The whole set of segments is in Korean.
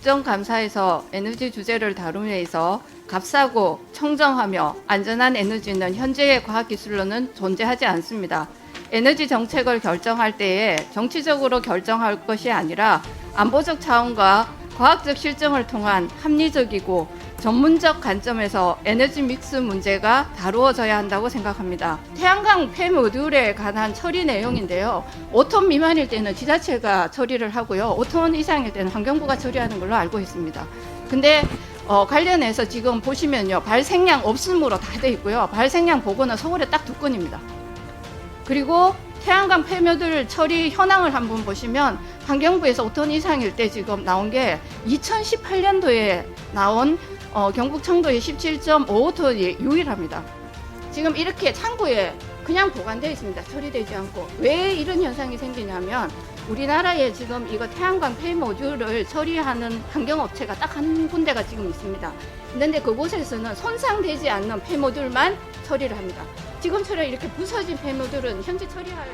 국정감사에서 에너지 주제를 다루면서 값싸고 청정하며 안전한 에너지는 현재의 과학기술로는 존재하지 않습니다. 에너지 정책을 결정할 때에 정치적으로 결정할 것이 아니라 안보적 차원과 과학적 실증을 통한 합리적이고 전문적 관점에서 에너지 믹스 문제가 다루어져야 한다고 생각합니다. 태양광 폐모듈에 관한 처리 내용인데요. 5톤 미만일 때는 지자체가 처리를 하고요. 5톤 이상일 때는 환경부가 처리하는 걸로 알고 있습니다. 근데 관련해서 지금 보시면요. 발생량 없음으로 다 돼 있고요. 발생량 보고는 서울에 딱 2건입니다. 그리고 태양광 폐모듈 처리 현황을 한번 보시면 환경부에서 5톤 이상일 때 지금 나온 게 2018년도에 나온 경북 청도의 17.55톤이 유일합니다. 지금 이렇게 창고에 그냥 보관되어 있습니다. 처리되지 않고. 왜 이런 현상이 생기냐면 우리나라에 지금 이거 태양광 폐모듈을 처리하는 환경업체가 딱 한 군데가 지금 있습니다. 그런데 그곳에서는 손상되지 않는 폐모듈만 처리를 합니다. 지금처럼 이렇게 부서진 폐모듈은 현재 처리할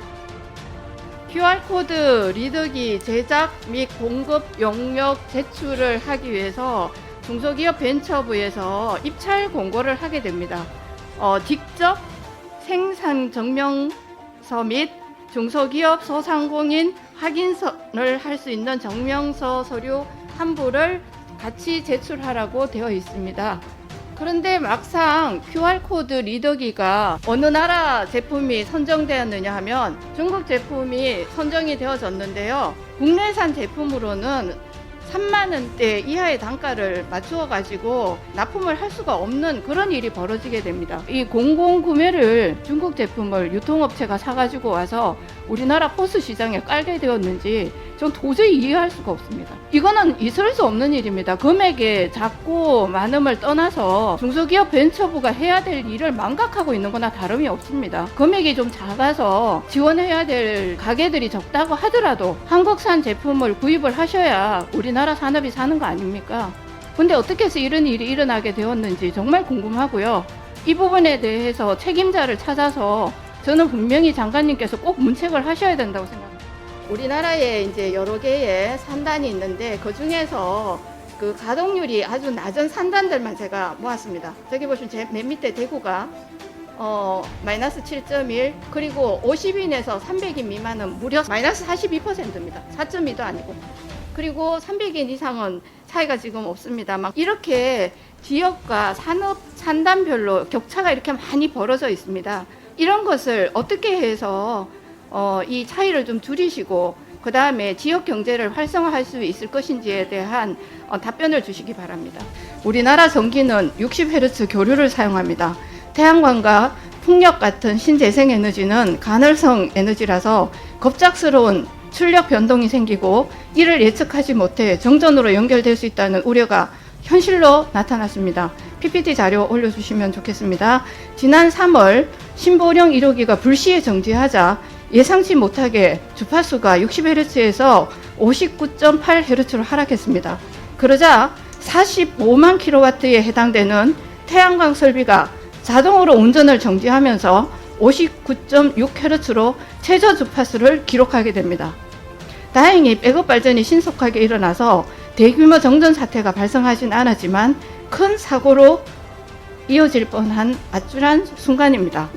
QR코드 리더기 제작 및 공급 용역 제출을 하기 위해서 중소기업 벤처부에서 입찰 공고를 하게 됩니다. 직접 생산 증명서 및 중소기업 소상공인 확인을 할 수 있는 증명서 서류 한 부를 같이 제출하라고 되어 있습니다. 그런데 막상 QR코드 리더기가 어느 나라 제품이 선정되었느냐 하면 중국 제품이 선정이 되어졌는데요. 국내산 제품으로는 3만 원대 이하의 단가를 맞추어 가지고 납품을 할 수가 없는 그런 일이 벌어지게 됩니다. 이 공공 구매를 중국 제품을 유통업체가 사가지고 와서 우리나라 포스 시장에 깔게 되었는지 전 도저히 이해할 수가 없습니다. 이거는 있을 수 없는 일입니다. 금액의 작고 많음을 떠나서 중소기업 벤처부가 해야 될 일을 망각하고 있는 거나 다름이 없습니다. 금액이 좀 작아서 지원해야 될 가게들이 적다고 하더라도 한국산 제품을 구입을 하셔야 우리나라 산업이 사는 거 아닙니까? 근데 어떻게 해서 이런 일이 일어나게 되었는지 정말 궁금하고요. 이 부분에 대해서 책임자를 찾아서 저는 분명히 장관님께서 꼭 문책을 하셔야 된다고 생각합니다. 우리나라에 이제 여러 개의 산단이 있는데 그 중에서 그 가동률이 아주 낮은 산단들만 제가 모았습니다. 저기 보시면 제 맨 밑에 대구가 마이너스 7.1 그리고 50인에서 300인 미만은 무려 마이너스 42%입니다. 4.2도 아니고. 그리고 300인 이상은 차이가 지금 없습니다. 막 이렇게 지역과 산업 산단별로 격차가 이렇게 많이 벌어져 있습니다. 이런 것을 어떻게 해서 이 차이를 좀 줄이시고 그 다음에 지역 경제를 활성화할 수 있을 것인지에 대한 답변을 주시기 바랍니다. 우리나라 전기는 60Hz 교류를 사용합니다. 태양광과 풍력 같은 신재생에너지는 간헐성 에너지라서 급작스러운 출력 변동이 생기고 이를 예측하지 못해 정전으로 연결될 수 있다는 우려가 현실로 나타났습니다. PPT 자료 올려주시면 좋겠습니다. 지난 3월 신보령 1호기가 불시에 정지하자 예상치 못하게 주파수가 60Hz에서 59.8Hz로 하락했습니다. 그러자 45만 kW에 해당되는 태양광 설비가 자동으로 운전을 정지하면서 59.6Hz로 최저 주파수를 기록하게 됩니다. 다행히 백업 발전이 신속하게 일어나서 대규모 정전 사태가 발생하진 않았지만 큰 사고로 이어질 뻔한 아찔한 순간입니다.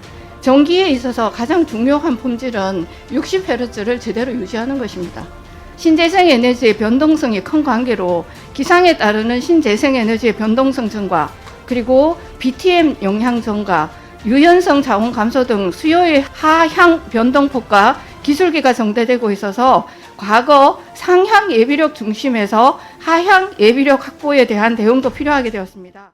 전기에 있어서 가장 중요한 품질은 60Hz를 제대로 유지하는 것입니다. 신재생 에너지의 변동성이 큰 관계로 기상에 따르는 신재생 에너지의 변동성 증가, 그리고 BTM 영향 증가, 유연성 자원 감소 등 수요의 하향 변동폭과 기술기가 정대되고 있어서 과거 상향 예비력 중심에서 하향 예비력 확보에 대한 대응도 필요하게 되었습니다.